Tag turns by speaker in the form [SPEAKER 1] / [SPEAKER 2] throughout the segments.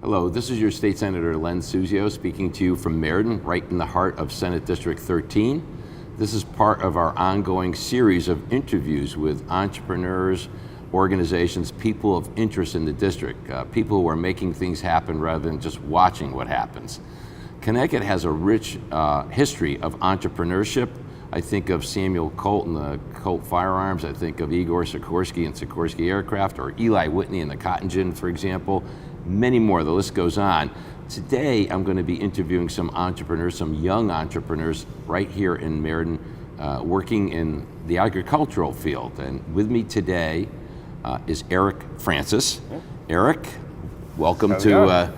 [SPEAKER 1] Hello, this is your State Senator Len Suzio speaking to you from Meriden, right in the heart of Senate District 13. This is part of our ongoing series of interviews with entrepreneurs, organizations, people of interest in the district, people who are making things happen rather than just watching what happens. Connecticut has a rich history of entrepreneurship. I think of Samuel Colt and the Colt Firearms. I think of Igor Sikorsky and Sikorsky Aircraft, or Eli Whitney and the Cotton Gin, for example. Many more, the list goes on. Today, I'm going to be interviewing some entrepreneurs, some young entrepreneurs right here in Meriden, working in the agricultural field. And with me today is Eric Francis. Eric, welcome to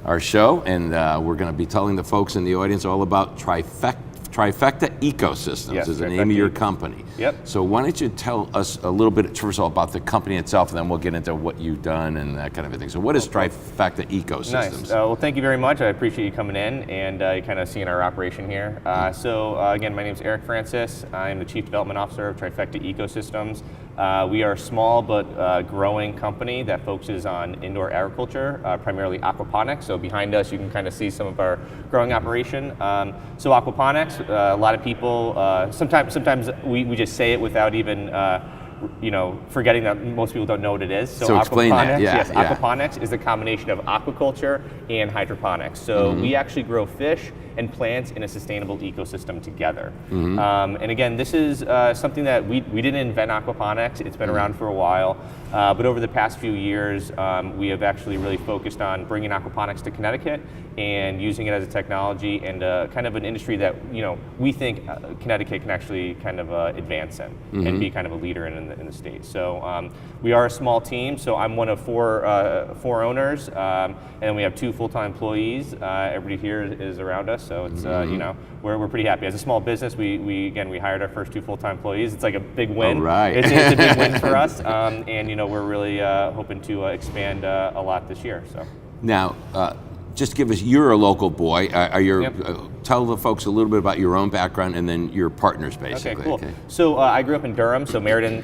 [SPEAKER 1] our show. And we're going to be telling the folks in the audience all about Trifecta Ecosystems is the name of your company.
[SPEAKER 2] Yep.
[SPEAKER 1] So why don't you tell us a little bit, first of all, about the company itself, and then we'll get into what you've done and that kind of thing. So what is Trifecta Ecosystems?
[SPEAKER 2] Nice. Well, thank you very much. I appreciate you coming in and kind of seeing our operation here. Again, my name is Eric Francis. I'm the Chief Development Officer of Trifecta Ecosystems. We are a small but growing company that focuses on indoor agriculture, primarily aquaponics. So behind us, you can kind of see some of our growing operation. So aquaponics, a lot of people, sometimes we just say it without even forgetting that most people don't know what it is.
[SPEAKER 1] So explain that.
[SPEAKER 2] Aquaponics is a combination of aquaculture and hydroponics. So we actually grow fish and plants in a sustainable ecosystem together. And again, this is something that we didn't invent aquaponics. It's been around for a while, but over the past few years, we have actually really focused on bringing aquaponics to Connecticut and using it as a technology and kind of an industry that we think Connecticut can actually kind of advance in and be kind of a leader in the state. So we are a small team. So I'm one of four owners, and then we have 2 full-time employees. Everybody here is around us. So it's we're pretty happy. As a small business, we hired our first 2 full-time employees. It's like a big win.
[SPEAKER 1] All right.
[SPEAKER 2] It's a big win for us, and we're really hoping to expand a lot this year. So
[SPEAKER 1] now, just give us. You're a local boy. Tell the folks a little bit about your own background and then your partners, basically.
[SPEAKER 2] Okay, cool. Okay. So I grew up in Durham. So Meriden,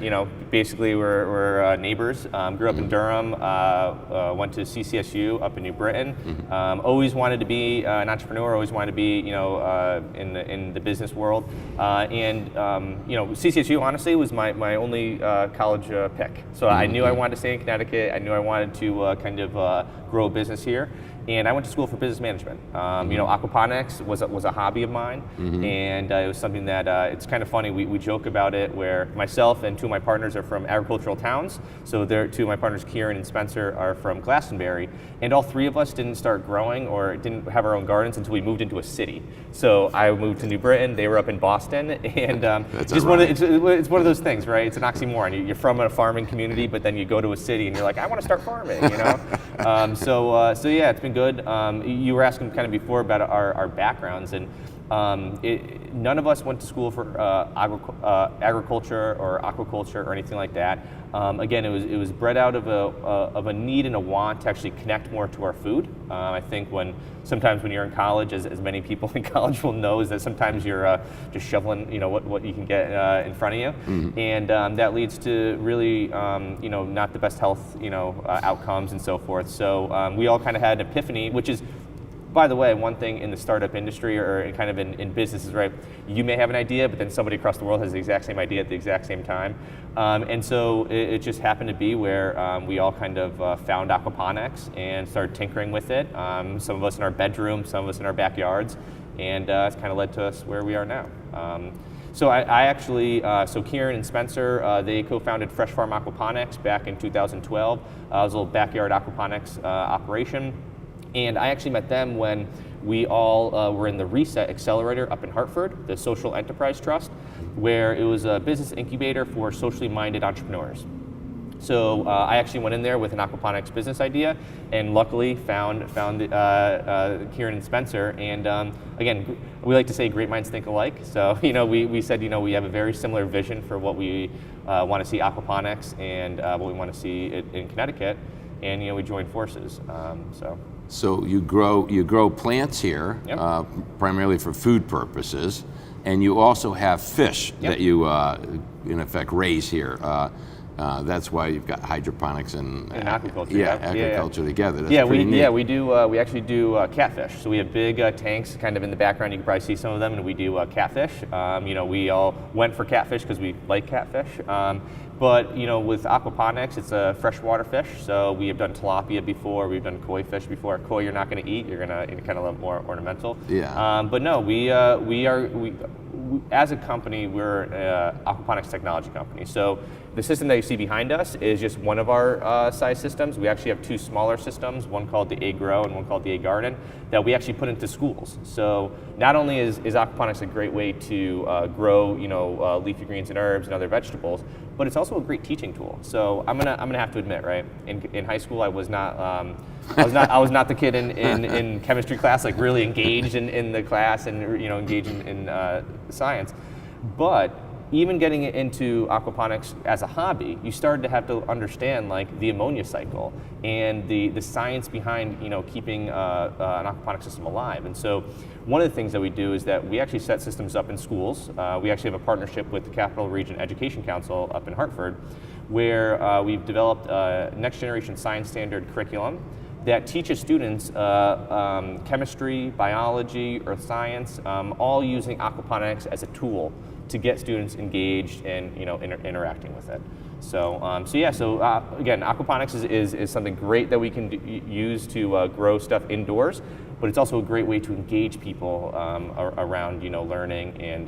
[SPEAKER 2] basically we're neighbors. Grew up in Durham. Went to CCSU up in New Britain. Always wanted to be an entrepreneur. Always wanted to be, in the business world. CCSU honestly was my only college pick. So I knew I wanted to stay in Connecticut. I knew I wanted to kind of grow a business here. And I went to school for business management. Aquaponics was a hobby of mine, and it was something that it's kind of funny. We joke about it, where myself and 2 of my partners are from agricultural towns. So 2 of my partners, Kieran and Spencer, are from Glastonbury, and all 3 of us didn't start growing or didn't have our own gardens until we moved into a city. So I moved to New Britain. They were up in Boston, and it's one of those things, right? It's an oxymoron. You're from a farming community, but then you go to a city and you're like, I want to start farming. So yeah, it's been good. You were asking kind of before about our backgrounds, and none of us went to school for agriculture or aquaculture or anything like that. Again, it was bred out of a need and a want to actually connect more to our food. I think sometimes when you're in college, as many people in college will know, is that sometimes you're just shoveling what you can get in front of you, and that leads to really not the best health outcomes and so forth. So we all kind of had an epiphany, which is, by the way, one thing in the startup industry or kind of in business is, right, you may have an idea, but then somebody across the world has the exact same idea at the exact same time. And so it just happened to be where we all kind of found aquaponics and started tinkering with it. Some of us in our bedroom, some of us in our backyards, and it's kind of led to us where we are now. So I actually, Kieran and Spencer, they co-founded Fresh Farm Aquaponics back in 2012. It was a little backyard aquaponics operation. And I actually met them when we all were in the Reset Accelerator up in Hartford, the Social Enterprise Trust, where it was a business incubator for socially minded entrepreneurs. So I actually went in there with an aquaponics business idea, and luckily found Kieran and Spencer. And again, we like to say great minds think alike. So we said we have a very similar vision for what we want to see aquaponics and what we want to see in Connecticut, and we joined forces.
[SPEAKER 1] So you grow plants here, primarily for food purposes, and you also have fish that you, in effect, raise here. That's why you've got hydroponics and
[SPEAKER 2] aquaculture.
[SPEAKER 1] Yeah, agriculture together. That's
[SPEAKER 2] Yeah,
[SPEAKER 1] pretty neat.
[SPEAKER 2] we do. We actually do catfish. So we have big tanks, kind of in the background. You can probably see some of them, and we do catfish. We all went for catfish because we like catfish. But with aquaponics, it's a freshwater fish. So we have done tilapia before. We've done koi fish before. Koi, you're not going to eat. You're going to kind of more ornamental.
[SPEAKER 1] Yeah.
[SPEAKER 2] But no, we as a company, we're an aquaponics technology company. So the system that you see behind us is just one of our size systems. We actually have two smaller systems, one called the A Grow and one called the A Garden, that we actually put into schools. So not only is aquaponics a great way to grow, leafy greens and herbs and other vegetables, but it's also a great teaching tool. So I'm gonna have to admit, right? In high school, I was not the kid in chemistry class, like really engaged in the class and engaged in science. But even getting into aquaponics as a hobby, you started to have to understand like the ammonia cycle and the science behind keeping an aquaponics system alive. And so one of the things that we do is that we actually set systems up in schools. We actually have a partnership with the Capital Region Education Council up in Hartford, where we've developed a next generation science standard curriculum that teaches students chemistry, biology, earth science, all using aquaponics as a tool to get students engaged and interacting with it. So again, aquaponics is something great that we can use to grow stuff indoors, but it's also a great way to engage people around learning and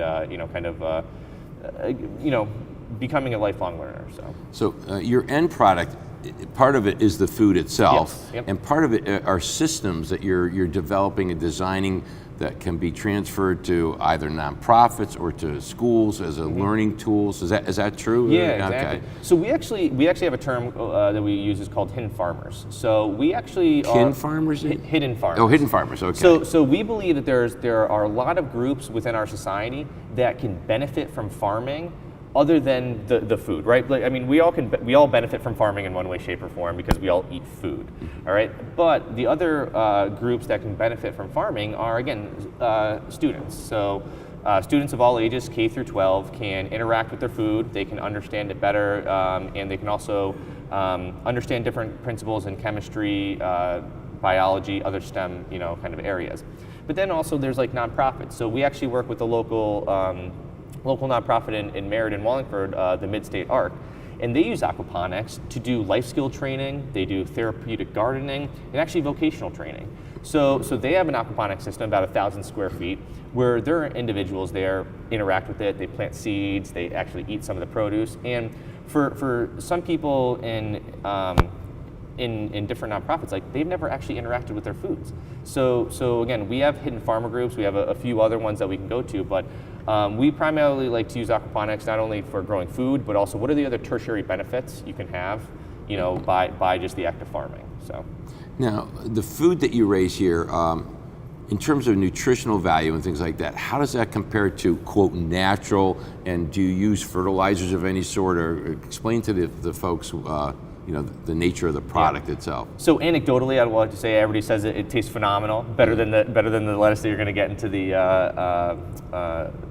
[SPEAKER 2] becoming a lifelong learner.
[SPEAKER 1] So your end product, part of it is the food itself,
[SPEAKER 2] Yes. Yep.
[SPEAKER 1] and part of it are systems that you're developing and designing that can be transferred to either nonprofits or to schools as a learning tools. Is that true?
[SPEAKER 2] Yeah, exactly.
[SPEAKER 1] Okay.
[SPEAKER 2] So we actually have a term that we use is called hidden farmers. So we actually
[SPEAKER 1] Farmers?
[SPEAKER 2] hidden farmers.
[SPEAKER 1] Oh, hidden farmers. Okay.
[SPEAKER 2] So we believe that there are a lot of groups within our society that can benefit from farming other than the food, right? Like, I mean, we all benefit from farming in one way, shape, or form because we all eat food, all right? But the other groups that can benefit from farming are, again, students. So students of all ages, K through 12, can interact with their food, they can understand it better, and they can also understand different principles in chemistry, biology, other STEM, kind of areas. But then also there's like nonprofits. So we actually work with the local nonprofit in Meriden, Wallingford, the Mid-State Arc, and they use aquaponics to do life skill training, they do therapeutic gardening, and actually vocational training. So they have an aquaponics system about 1,000 square feet where there are individuals there, interact with it, they plant seeds, they actually eat some of the produce, and for some people in different nonprofits, like they've never actually interacted with their foods. So again, we have hidden farmer groups, we have a few other ones that we can go to, but we primarily like to use aquaponics not only for growing food, but also what are the other tertiary benefits you can have, by just the act of farming. So
[SPEAKER 1] now, the food that you raise here, in terms of nutritional value and things like that, how does that compare to, quote, natural, and do you use fertilizers of any sort, or explain to the folks the nature of the product itself?
[SPEAKER 2] So anecdotally, I'd like to say everybody says it tastes phenomenal, better than the lettuce that you're going to get into the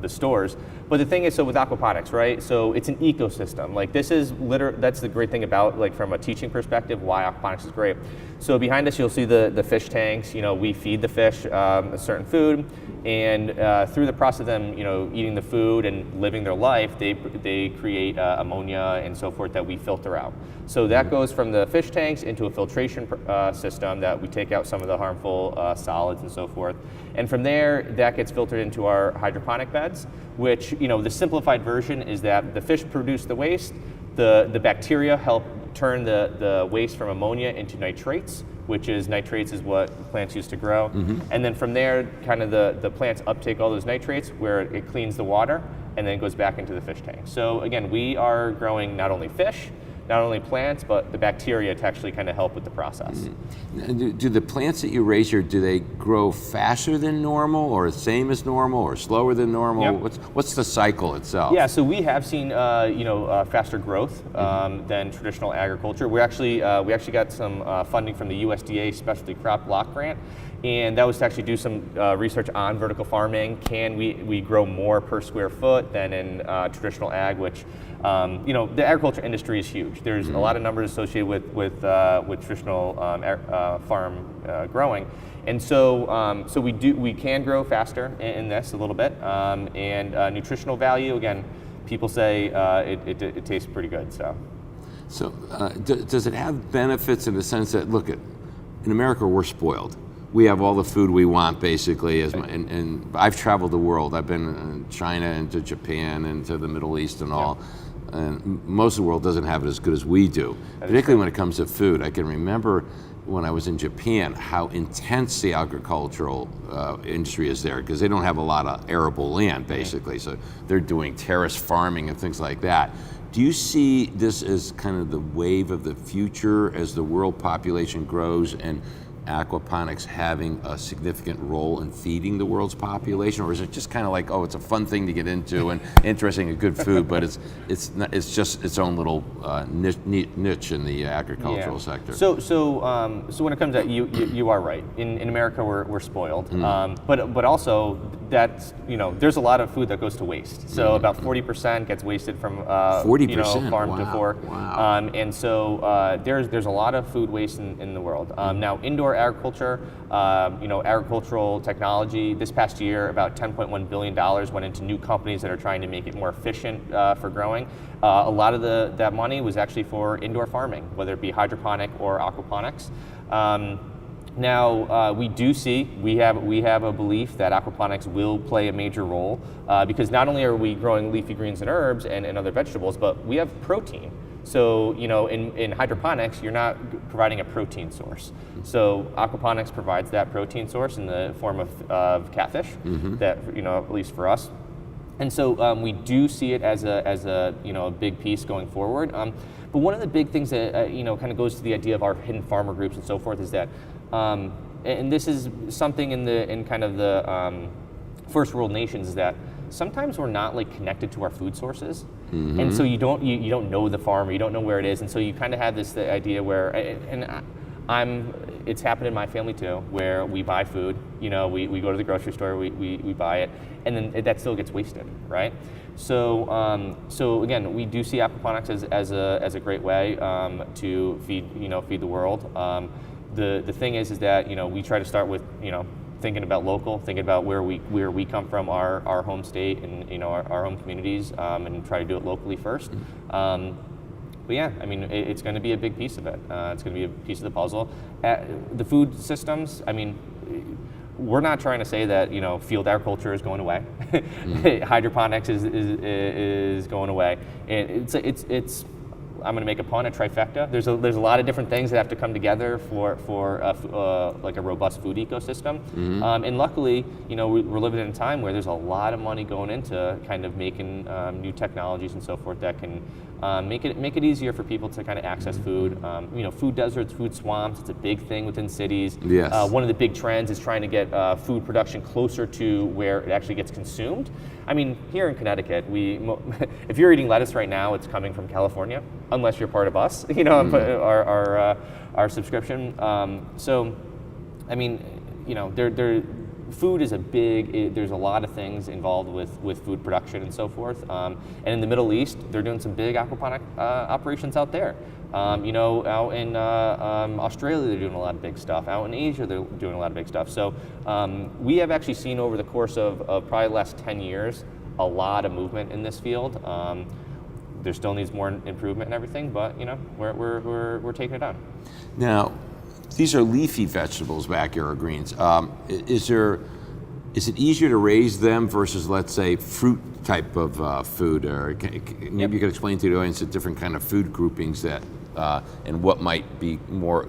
[SPEAKER 2] stores. But the thing is, so with aquaponics, right? So it's an ecosystem. Like this is that's the great thing about, like, from a teaching perspective, why aquaponics is great. So behind us, you'll see the fish tanks. We feed the fish a certain food, and through the process of them, eating the food and living their life, they create ammonia and so forth that we filter out. So that goes from the fish tanks into a filtration system that we take out some of the harmful solids and so forth. And from there, that gets filtered into our hydroponic beds, which, the simplified version is that the fish produce the waste, the bacteria help turn the waste from ammonia into nitrates, which is what plants use to grow. And then from there, kind of the plants uptake all those nitrates where it cleans the water and then it goes back into the fish tank. So again, we are growing not only fish, not only plants, but the bacteria to actually kind of help with the process.
[SPEAKER 1] Do the plants that you raise here, do they grow faster than normal, or the same as normal, or slower than normal?
[SPEAKER 2] Yep.
[SPEAKER 1] What's the cycle itself?
[SPEAKER 2] Yeah, so we have seen faster growth than traditional agriculture. We actually got some funding from the USDA Specialty Crop Block Grant, and that was to actually do some research on vertical farming. Can we grow more per square foot than in traditional ag, which the agriculture industry is huge. There's a lot of numbers associated with traditional farm growing, and so we can grow faster in this a little bit, and nutritional value, again, people say it tastes pretty good.
[SPEAKER 1] So does it have benefits in the sense that, look, in America we're spoiled. We have all the food we want, basically, and I've traveled the world. I've been in China and to Japan and to the Middle East and all, and most of the world doesn't have it as good as we do, particularly when it comes to food. I can remember when I was in Japan how intense the agricultural industry is there, because they don't have a lot of arable land, basically, so they're doing terrace farming and things like that. Do you see this as kind of the wave of the future as the world population grows and aquaponics having a significant role in feeding the world's population, or is it just kind of like, oh, it's a fun thing to get into and interesting and good food, but it's just its own little niche in the agricultural sector?
[SPEAKER 2] So when it comes to you are right. In America, we're spoiled, but also that's there's a lot of food that goes to waste. So about 40% gets wasted from
[SPEAKER 1] 40%,
[SPEAKER 2] farm to fork.
[SPEAKER 1] Wow.
[SPEAKER 2] And so there's a lot of food waste in the world. Now indoor agriculture, agricultural technology. This past year, about $10.1 billion went into new companies that are trying to make it more efficient for growing. A lot of that money was actually for indoor farming, whether it be hydroponic or aquaponics. Now we have a belief that aquaponics will play a major role because not only are we growing leafy greens and herbs and other vegetables, but we have protein. So in hydroponics, you're not providing a protein source. So aquaponics provides that protein source in the form of catfish. That at least for us. And so we do see it as a big piece going forward. But one of the big things that kind of goes to the idea of our hidden farmer groups and so forth is that, and this is something in kind of the first world nations, is that sometimes we're not like connected to our food sources, and so you don't know the farm, or you don't know where it is, and so you kind of have the idea where, and it's happened in my family too, where we buy food, we go to the grocery store, we buy it, and then that still gets wasted, right? So again, we do see aquaponics as a great way to feed the world. The thing is that we try to start with thinking about local, thinking about where we come from, our home state, and our home communities, and try to do it locally first. But yeah, I mean, it's going to be a big piece of it. It's going to be a piece of the puzzle. The food systems, I mean, we're not trying to say that field agriculture is going away. Hydroponics is going away. And it's I'm going to make a pun, a trifecta. There's a lot of different things that have to come together for like a robust food ecosystem. And luckily, we're living in a time where there's a lot of money going into kind of making new technologies and so forth that can make it easier for people to kind of access food. Food deserts, food swamps. It's a big thing within cities.
[SPEAKER 1] Yes.
[SPEAKER 2] One of the big trends is trying to get food production closer to where it actually gets consumed. I mean, here in Connecticut, if you're eating lettuce right now, it's coming from California, unless you're part of us, our subscription. So, I mean, food is there's a lot of things involved with food production and so forth. And in the Middle East, they're doing some big aquaponic operations out there. Out in Australia, they're doing a lot of big stuff. Out in Asia, they're doing a lot of big stuff. So we have actually seen over the course of probably the last 10 years, a lot of movement in this field. There still needs more improvement and everything, but we're taking it on.
[SPEAKER 1] Now, these are leafy vegetables, backyard greens. Is it easier to raise them versus, let's say, fruit type of food? Or maybe you could explain to the audience the different kind of food groupings that and what might be more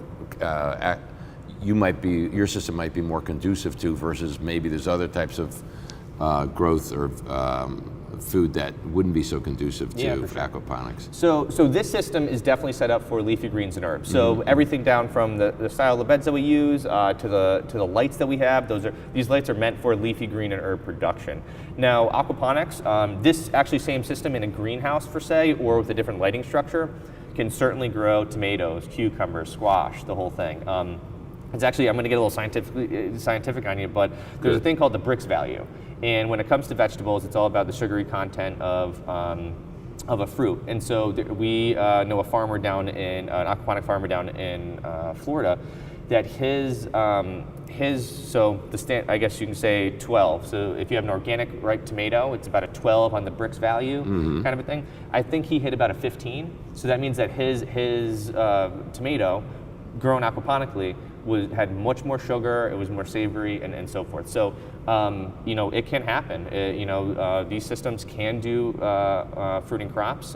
[SPEAKER 1] your system might be more conducive to versus maybe there's other types of growth or food that wouldn't be so conducive to aquaponics.
[SPEAKER 2] So this system is definitely set up for leafy greens and herbs. So everything down from the style of the beds that we use to the lights that we have. These lights are meant for leafy green and herb production. Now aquaponics, this actually same system in a greenhouse per se, or with a different lighting structure, can certainly grow tomatoes, cucumbers, squash, the whole thing. It's actually, I'm going to get a little scientific on you, but there's a thing called the Brix value. And when it comes to vegetables, it's all about the sugary content of a fruit. And so we know a farmer down in, an aquaponic farmer down in Florida, that I guess you can say 12. So if you have an organic ripe tomato, it's about a 12 on the Brix value kind of a thing. I think he hit about a 15. So that means that his tomato grown aquaponically had much more sugar, it was more savory, and so forth. So, it can happen. These systems can do fruiting crops.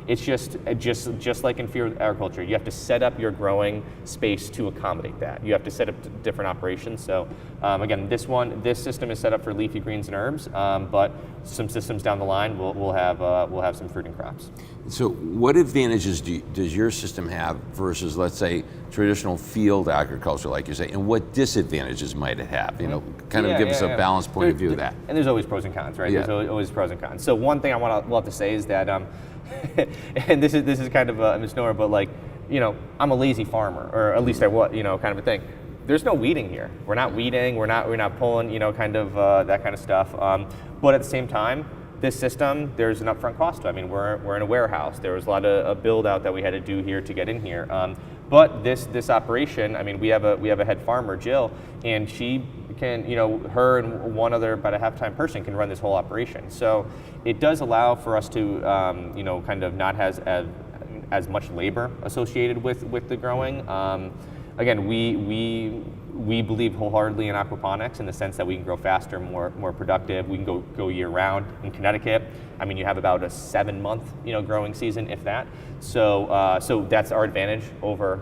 [SPEAKER 2] It's just like in field agriculture, you have to set up your growing space to accommodate that. You have to set up different operations. So, again, this system is set up for leafy greens and herbs, but some systems down the line will have some fruiting crops.
[SPEAKER 1] So what advantages does your system have versus, let's say, traditional field agriculture, like you say, and what disadvantages might it have? Kind of give us a balanced point of view of that.
[SPEAKER 2] And there's always pros and cons, right?
[SPEAKER 1] Yeah.
[SPEAKER 2] There's always pros and cons. So one thing I love to say is that, and this is kind of a misnomer, but I'm a lazy farmer, or at least I was, kind of a thing. There's no weeding here. We're not weeding. We're not pulling, kind of that kind of stuff. But at the same time, this system, there's an upfront cost to it. I mean, we're in a warehouse. There was a lot of build out that we had to do here to get in here. But this operation, I mean, we have a head farmer, Jill, and she can, her and one other about a half-time person can run this whole operation. So it does allow for us to, kind of not have as much labor associated with the growing. Again, we believe wholeheartedly in aquaponics in the sense that we can grow faster, more productive. We can go year round. In Connecticut, I mean, you have about a 7-month growing season, if that. So that's our advantage over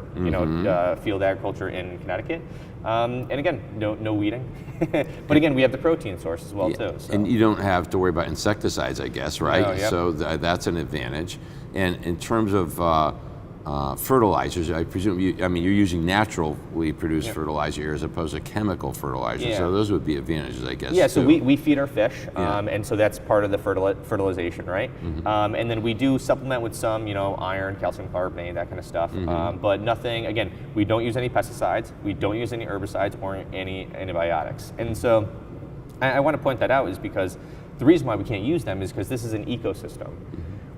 [SPEAKER 2] field agriculture in Connecticut. And again, no weeding. But again, we have the protein source as well too. So.
[SPEAKER 1] And you don't have to worry about insecticides, I guess, right?
[SPEAKER 2] No, yep.
[SPEAKER 1] So that's an advantage. And in terms of fertilizers, I presume you're using naturally produced fertilizer here as opposed to chemical fertilizer.
[SPEAKER 2] Yeah.
[SPEAKER 1] So those would be advantages, I guess.
[SPEAKER 2] Yeah, so
[SPEAKER 1] too.
[SPEAKER 2] we feed our fish, and so that's part of the fertilization, right? And then we do supplement with some, iron, calcium carbonate, that kind of stuff. But nothing. Again, we don't use any pesticides, we don't use any herbicides or any antibiotics. And so I want to point that out is because the reason why we can't use them is because this is an ecosystem.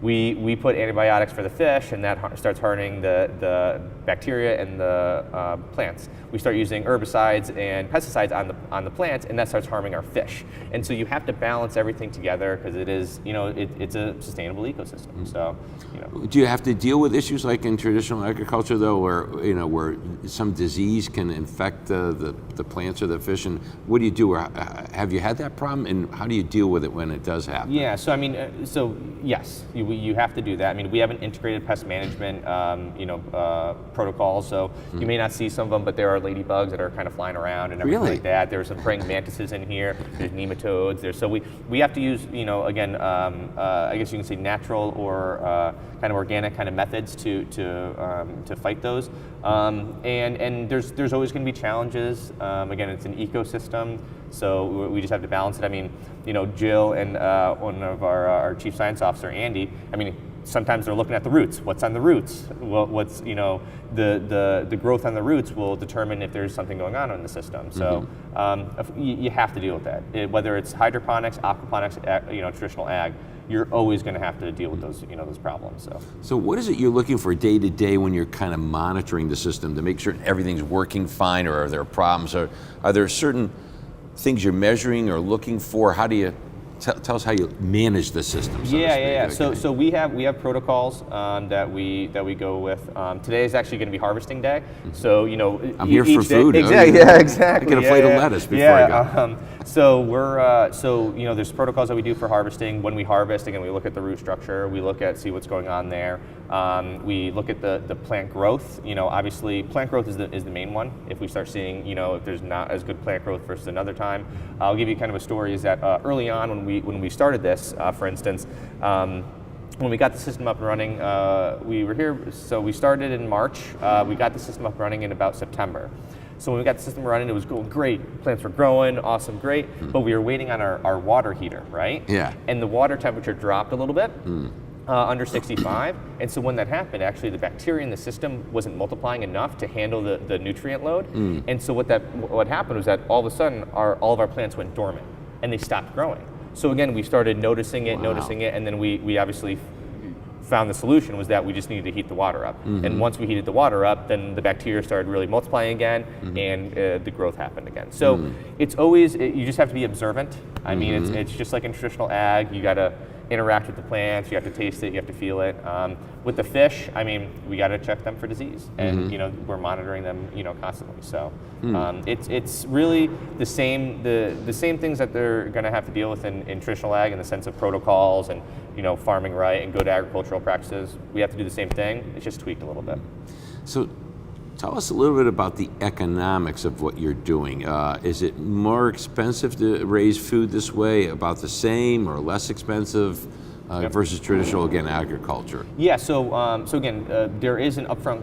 [SPEAKER 2] We put antibiotics for the fish, and that starts harming the bacteria and the plants. We start using herbicides and pesticides on the plants, and that starts harming our fish. And so you have to balance everything together because it is, it's a sustainable ecosystem. So,
[SPEAKER 1] Do you have to deal with issues like in traditional agriculture, though, where some disease can infect the plants or the fish? And what do you do? Have you had that problem, and how do you deal with it when it does happen?
[SPEAKER 2] Yeah. So I mean, yes. You have to do that. I mean, we have an integrated pest management, protocol. So you may not see some of them, but there are ladybugs that are kind of flying around and everything like that. There's some praying mantises in here. There's nematodes. So we have to use, again, I guess you can say natural or kind of organic kind of methods to fight those. And there's always going to be challenges. Again, it's an ecosystem. So we just have to balance it. I mean, Jill and one of our chief science officer, Andy, I mean, sometimes they're looking at the roots. What's on the roots? What's, the growth on the roots will determine if there's something going on in the system. So you have to deal with that. Whether it's hydroponics, aquaponics, traditional ag, you're always going to have to deal with those, those problems.
[SPEAKER 1] So what is it you're looking for day to day when you're kind of monitoring the system to make sure everything's working fine, or are there problems? Or are there certain things you're measuring or looking for? How do you tell us how you manage the system?
[SPEAKER 2] So we have protocols that we go with. Today is actually going to be harvesting day. So
[SPEAKER 1] I'm here for food.
[SPEAKER 2] Exactly. Yeah, exactly.
[SPEAKER 1] I get a plate of lettuce before I go.
[SPEAKER 2] So we're there's protocols that we do for harvesting. When we harvest, again, we look at the root structure. We look at see what's going on there. We look at the plant growth. Obviously, plant growth is the main one. If we start seeing if there's not as good plant growth versus another time, I'll give you kind of a story. Is that early on when we started this, for instance. When we got the system up and running, we were here. So we started in March. We got the system up and running in about September. So when we got the system running, it was going great. Plants were growing, awesome, great. But we were waiting on our water heater, right?
[SPEAKER 1] Yeah.
[SPEAKER 2] And the water temperature dropped a little bit. under 65, and so when that happened, actually the bacteria in the system wasn't multiplying enough to handle the nutrient load, and so what happened was that all of a sudden all of our plants went dormant, and they stopped growing. So again, we started noticing it, and then we obviously found the solution was that we just needed to heat the water up. And once we heated the water up, then the bacteria started really multiplying again, and the growth happened again. So it's always, you just have to be observant. I mean, it's just like in traditional ag, you gotta interact with the plants, you have to taste it, you have to feel it. With the fish, I mean, we got to check them for disease, and we're monitoring them, constantly. So it's really the same things that they're going to have to deal with in traditional ag, in the sense of protocols and farming right and good agricultural practices. We have to do the same thing. It's just tweaked a little bit.
[SPEAKER 1] So tell us a little bit about the economics of what you're doing. Is it more expensive to raise food this way, about the same, or less expensive versus traditional, again, agriculture?
[SPEAKER 2] Yeah, so again, there is an upfront,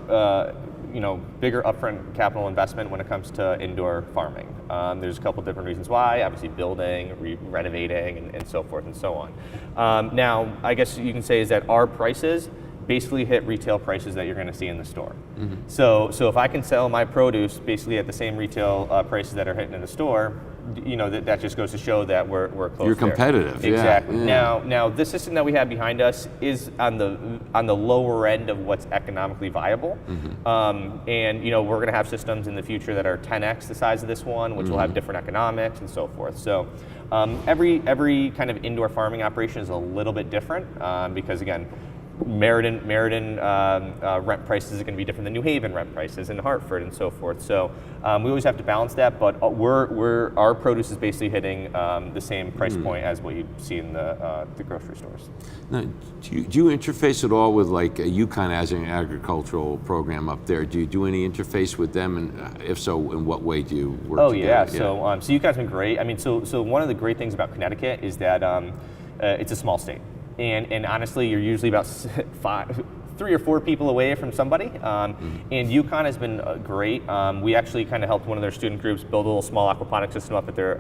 [SPEAKER 2] bigger upfront capital investment when it comes to indoor farming. There's a couple different reasons why, obviously building, renovating, and so forth and so on. Now, I guess you can say is that our prices basically hit retail prices that you're going to see in the store. So if I can sell my produce basically at the same retail prices that are hitting in the store, that just goes to show that we're close.
[SPEAKER 1] You're competitive.
[SPEAKER 2] There. Exactly.
[SPEAKER 1] Yeah.
[SPEAKER 2] Now this system that we have behind us is on the lower end of what's economically viable, and we're going to have systems in the future that are 10x the size of this one, which will have different economics and so forth. So every kind of indoor farming operation is a little bit different because again, Meriden rent prices are going to be different than New Haven rent prices, and Hartford, and so forth. So we always have to balance that. But our produce is basically hitting the same price point as what you see in the grocery stores.
[SPEAKER 1] Now, do you interface at all with like UConn as an agricultural program up there? Do you do any interface with them, and if so, in what way do you work together?
[SPEAKER 2] Yeah. So UConn's been great. I mean, so one of the great things about Connecticut is that it's a small state. And honestly, you're usually about 3 or 4 people away from somebody. And UConn has been great. We actually kind of helped one of their student groups build a little small aquaponic system up at their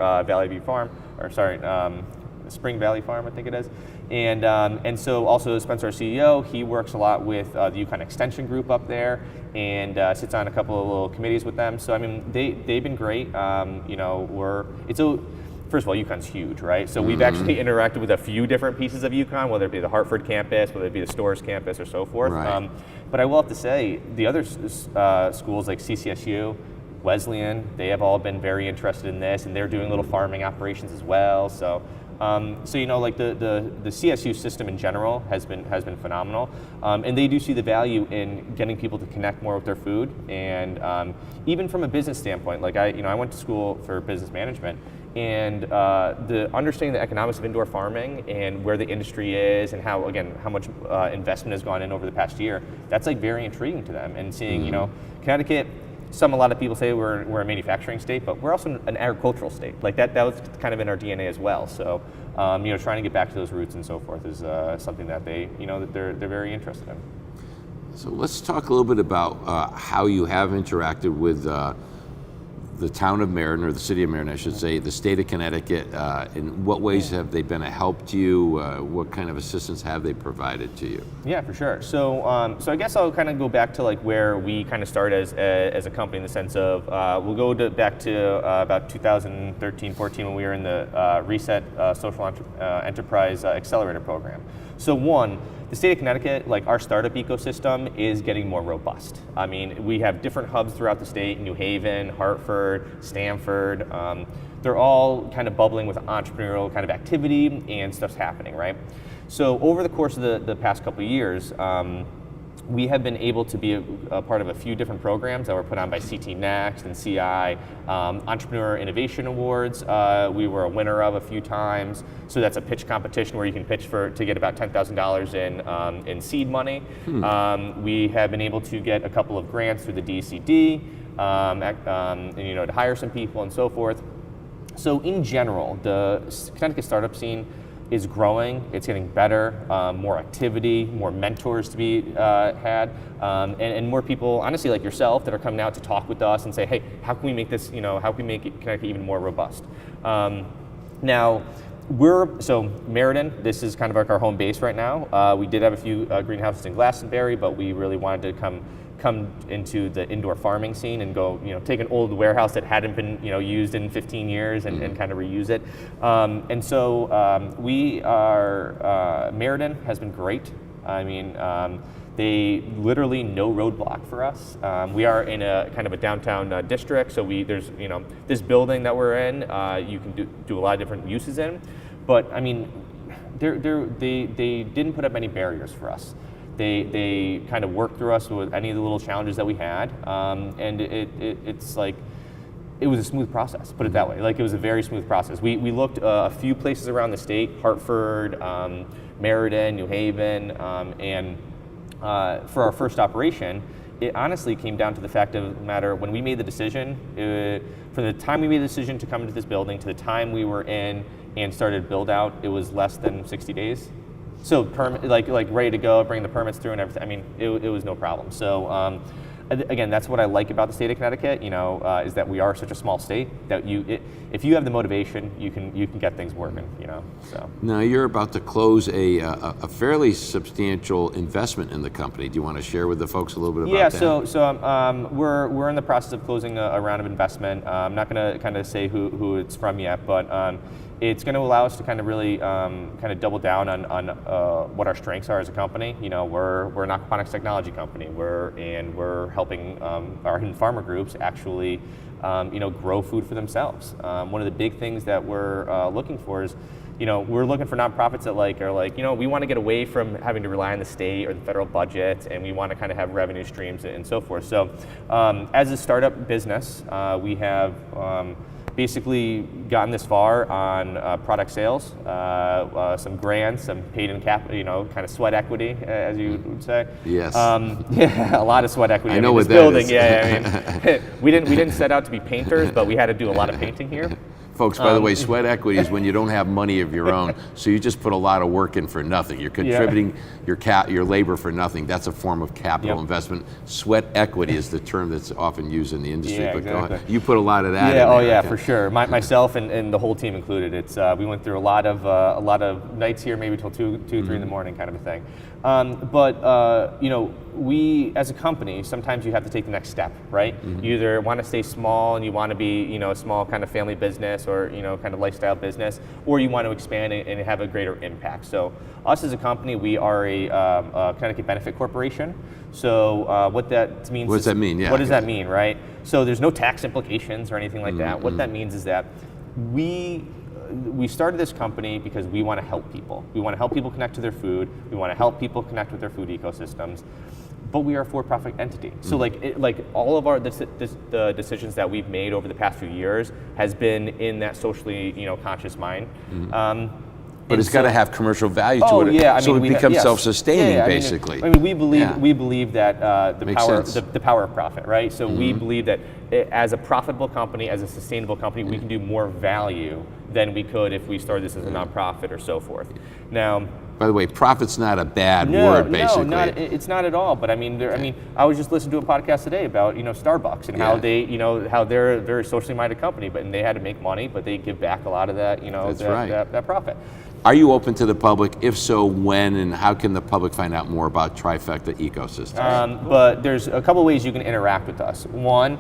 [SPEAKER 2] Spring Valley Farm, I think it is. And so also Spencer, our CEO, he works a lot with the UConn Extension Group up there, and sits on a couple of little committees with them. So I mean, they've been great. First of all, UConn's huge, right? So we've actually interacted with a few different pieces of UConn, whether it be the Hartford campus, whether it be the Storrs campus, or so forth.
[SPEAKER 1] Right.
[SPEAKER 2] But I will have to say, the other schools like CCSU, Wesleyan, they have all been very interested in this, and they're doing little farming operations as well. So like the CSU system in general has been phenomenal, and they do see the value in getting people to connect more with their food, and even from a business standpoint, like I went to school for business management, and the understanding the economics of indoor farming and where the industry is, and how much investment has gone in over the past year, that's like very intriguing to them. And seeing Connecticut, a lot of people say we're a manufacturing state, but we're also an agricultural state. Like that was kind of in our DNA as well. So trying to get back to those roots and so forth is something that they're very interested in.
[SPEAKER 1] So let's talk a little bit about how you have interacted with the town of Meriden, or the city of Meriden, I should say, the state of Connecticut. In what ways have they been a help to you? What kind of assistance have they provided to you?
[SPEAKER 2] Yeah, for sure. So I guess I'll kind of go back to like where we kind of started as a company, in the sense of we'll go back to about 2013-14 when we were in the Reset Social Enterprise Accelerator Program. So the state of Connecticut, like our startup ecosystem, is getting more robust. I mean, we have different hubs throughout the state: New Haven, Hartford, Stamford. They're all kind of bubbling with entrepreneurial kind of activity, and stuff's happening, right? So over the course of the past couple of years, we have been able to be a part of a few different programs that were put on by CT Next and CI, Entrepreneur Innovation Awards. We were a winner of a few times. So that's a pitch competition where you can pitch to get about $10,000 in seed money. We have been able to get a couple of grants through the DCD, to hire some people and so forth. So in general, the Connecticut startup scene is growing. It's getting better, more activity, more mentors to be had, and more people, honestly, like yourself, that are coming out to talk with us and say, hey, how can we make this, how can we make Connecticut even more robust? Now, So Meriden, this is kind of like our home base right now. We did have a few greenhouses in Glastonbury, but we really wanted to come into the indoor farming scene and go, take an old warehouse that hadn't been, used in 15 years and kind of reuse it. And so we are, Meriden has been great. I mean, they literally no roadblock for us. We are in a kind of a downtown district, so there's this building that we're in. You can do a lot of different uses in, but I mean, they didn't put up any barriers for us. They kind of worked through us with any of the little challenges that we had, and it's like it was a smooth process. Put it that way. Like, it was a very smooth process. We looked a few places around the state: Hartford, Meriden, New Haven, and for our first operation, it honestly came down to the fact of the matter when we made the decision. From the time we made the decision to come into this building to the time we were in and started build out, it was less than 60 days. So like ready to go, bring the permits through and everything. I mean, it was no problem. So again, that's what I like about the state of Connecticut. Is that we are such a small state that if you have the motivation, you can get things working. So
[SPEAKER 1] now you're about to close a fairly substantial investment in the company. Do you want to share with the folks a little bit about that?
[SPEAKER 2] Yeah. So we're in the process of closing a round of investment. I'm not going to kind of say who it's from yet, but it's going to allow us to kind of really kind of double down on what our strengths are as a company. We're an aquaponics technology company. We're helping our hidden farmer groups actually grow food for themselves. One of the big things that we're looking for is, we're looking for nonprofits that are like, we want to get away from having to rely on the state or the federal budget, and we want to kind of have revenue streams and so forth. So as a startup business, we have basically gotten this far on product sales, some grants, some paid in capital, kind of sweat equity, as you would say.
[SPEAKER 1] Yes.
[SPEAKER 2] Yeah, a lot of sweat equity.
[SPEAKER 1] I know what
[SPEAKER 2] this
[SPEAKER 1] that
[SPEAKER 2] building,
[SPEAKER 1] is.
[SPEAKER 2] Yeah, we didn't set out to be painters, but we had to do a lot of painting here.
[SPEAKER 1] Folks, by the way, sweat equity is when you don't have money of your own, so you just put a lot of work in for nothing. You're contributing your labor for nothing. That's a form of capital investment. Sweat equity is the term that's often used in the industry.
[SPEAKER 2] Yeah,
[SPEAKER 1] but
[SPEAKER 2] exactly.
[SPEAKER 1] go ahead. You put a lot of that in there.
[SPEAKER 2] Oh yeah, for sure. Myself and the whole team included. It's we went through a lot of nights here, maybe till 2, 3 in the morning, kind of a thing. But we as a company, sometimes you have to take the next step, right? You either want to stay small and you want to be a small kind of family business or kind of lifestyle business, or you want to expand and have a greater impact. So us as a company, we are a Connecticut Benefit Corporation. So what that means.
[SPEAKER 1] What does that mean? Yeah.
[SPEAKER 2] What does that mean, right? So there's no tax implications or anything like that. What that means is that we started this company because we want to help people. We want to help people connect to their food. We want to help people connect with their food ecosystems. But we are a for-profit entity. So like all of the decisions that we've made over the past few years has been in that socially conscious mind.
[SPEAKER 1] But it's got to have commercial value to it,
[SPEAKER 2] yeah,
[SPEAKER 1] so it becomes self-sustaining, basically.
[SPEAKER 2] We believe that the power of profit, right? So we believe that as a profitable company, as a sustainable company, we can do more value than we could if we started this as a nonprofit or so forth. Now,
[SPEAKER 1] by the way, profit's not a bad word, basically.
[SPEAKER 2] No, it's not at all. But I mean, I was just listening to a podcast today about Starbucks and how they, how they're a very socially minded company, and they had to make money, but they give back a lot of that, that profit.
[SPEAKER 1] Are you open to the public? If so, when and how can the public find out more about Trifecta ecosystems?
[SPEAKER 2] But there's a couple ways you can interact with us. One,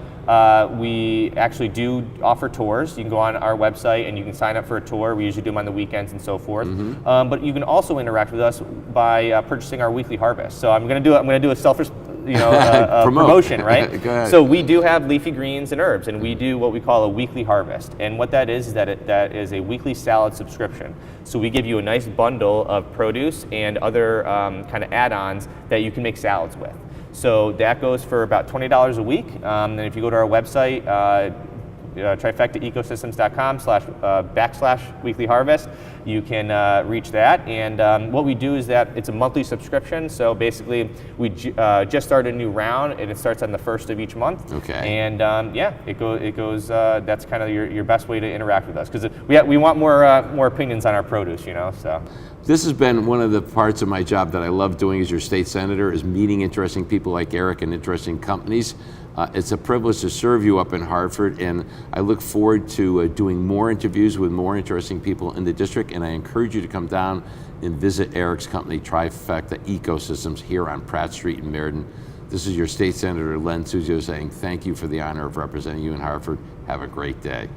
[SPEAKER 2] we actually do offer tours. You can go on our website and you can sign up for a tour. We usually do them on the weekends and so forth. But you can also interact with us by purchasing our weekly harvest. So I'm going to do a selfish promotion, right?
[SPEAKER 1] Go ahead.
[SPEAKER 2] So we do have leafy greens and herbs, and we do what we call a weekly harvest. And what that is that is a weekly salad subscription. So we give you a nice bundle of produce and other kind of add-ons that you can make salads with. So that goes for about $20 a week. And if you go to our website, trifectaecosystems.com/weekly harvest, you can reach that. And what we do is that it's a monthly subscription. So basically, we just started a new round, and it starts on the 1st of each month.
[SPEAKER 1] Okay.
[SPEAKER 2] And it goes. That's kind of your best way to interact with us, because we want more opinions on our produce. So.
[SPEAKER 1] This has been one of the parts of my job that I love doing as your state senator, is meeting interesting people like Eric and interesting companies. It's a privilege to serve you up in Hartford, and I look forward to doing more interviews with more interesting people in the district, and I encourage you to come down and visit Eric's company, Trifecta Ecosystems, here on Pratt Street in Meriden. This is your State Senator Len Suzio saying thank you for the honor of representing you in Hartford. Have a great day.